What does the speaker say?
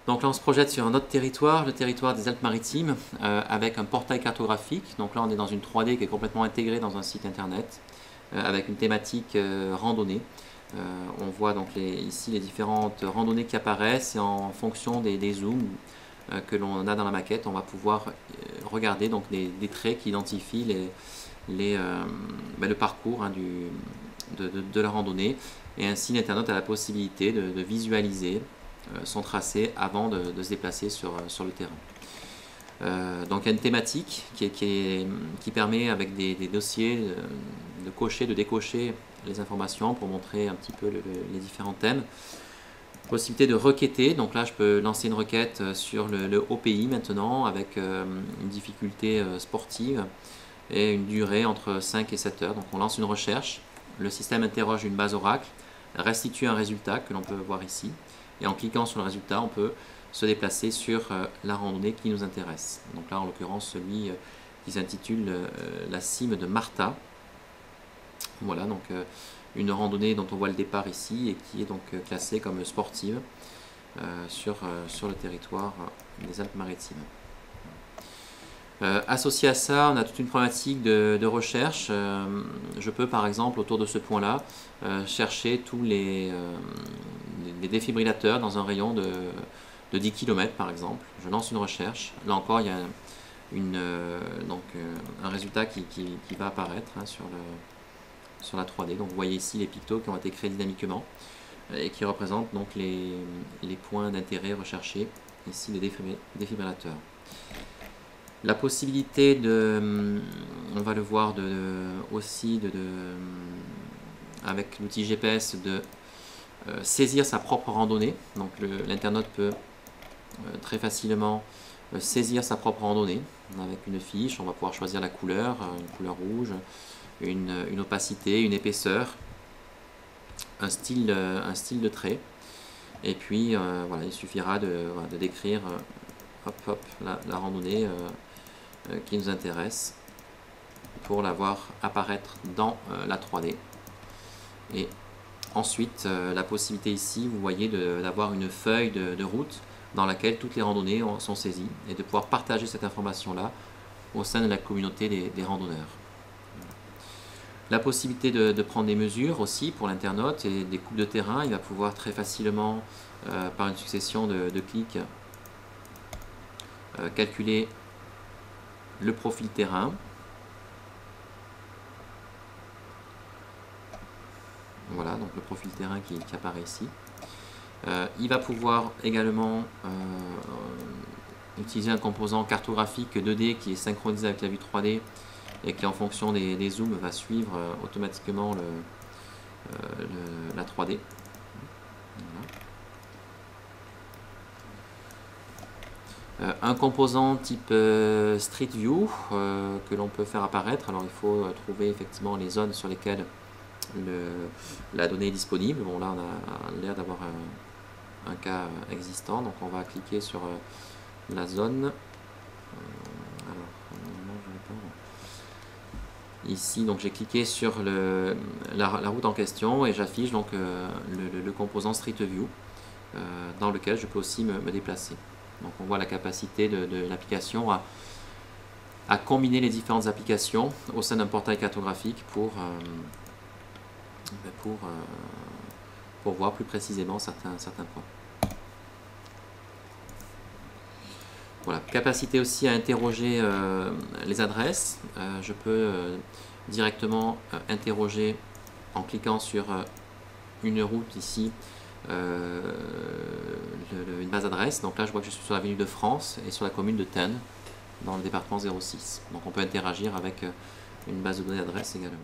Donc là, on se projette sur un autre territoire, le territoire des Alpes-Maritimes, avec un portail cartographique. Donc là, on est dans une 3D qui est complètement intégrée dans un site internet, avec une thématique randonnée. On voit donc ici les différentes randonnées qui apparaissent et en fonction des zooms que l'on a dans la maquette, on va pouvoir regarder donc des traits qui identifient le parcours hein, de la randonnée. Et ainsi, l'internaute a la possibilité de visualiser son tracé avant de se déplacer sur le terrain. Donc il y a une thématique qui permet avec des dossiers de cocher, de décocher les informations pour montrer un petit peu les différents thèmes. Possibilité de requêter, donc là je peux lancer une requête sur le haut pays maintenant avec une difficulté sportive et une durée entre 5 et 7 heures. Donc on lance une recherche, le système interroge une base oracle, restitue un résultat que l'on peut voir ici. Et en cliquant sur le résultat, on peut se déplacer sur la randonnée qui nous intéresse. Donc là, en l'occurrence, celui qui s'intitule la cime de Martha. Voilà, donc une randonnée dont on voit le départ ici et qui est donc classée comme sportive sur le territoire des Alpes-Maritimes. Associé à ça, on a toute une problématique de recherche. Je peux par exemple autour de ce point-là chercher tous les défibrillateurs dans un rayon de 10 km par exemple. Je lance une recherche. Là encore, il y a un résultat qui va apparaître hein, sur la 3D. Donc vous voyez ici les pictos qui ont été créés dynamiquement et qui représentent donc les points d'intérêt recherchés, ici les défibrillateurs. La possibilité on va le voir aussi avec l'outil GPS de saisir sa propre randonnée. Donc l'internaute peut très facilement saisir sa propre randonnée avec une fiche. On va pouvoir choisir la couleur, une couleur rouge, une opacité, une épaisseur, un style de trait. Et puis voilà, il suffira de décrire la randonnée qui nous intéresse pour la voir apparaître dans la 3D. Et ensuite, la possibilité ici, vous voyez, d'avoir une feuille de route dans laquelle toutes les randonnées sont saisies et de pouvoir partager cette information-là au sein de la communauté des randonneurs. La possibilité de prendre des mesures aussi pour l'internaute et des coupes de terrain. Il va pouvoir très facilement, par une succession de clics, calculer le profil terrain. Voilà, donc le profil terrain qui apparaît ici. Il va pouvoir également utiliser un composant cartographique 2D qui est synchronisé avec la vue 3D et qui en fonction des zooms va suivre automatiquement la 3D. Voilà. Un composant type Street View que l'on peut faire apparaître. Alors il faut trouver effectivement les zones sur lesquelles la donnée est disponible. Bon, là on a l'air d'avoir un cas existant, donc on va cliquer sur la zone. Ici, donc j'ai cliqué sur la route en question et j'affiche donc le composant Street View dans lequel je peux aussi me déplacer. Donc on voit la capacité de l'application à combiner les différentes applications au sein d'un portail cartographique pour voir plus précisément certains points. Voilà, capacité aussi à interroger les adresses. Je peux directement interroger en cliquant sur une route ici, une base adresse. Donc là je vois que je suis sur l'avenue de France et sur la commune de Thennes dans le département 06. Donc on peut interagir avec une base de données d'adresse également.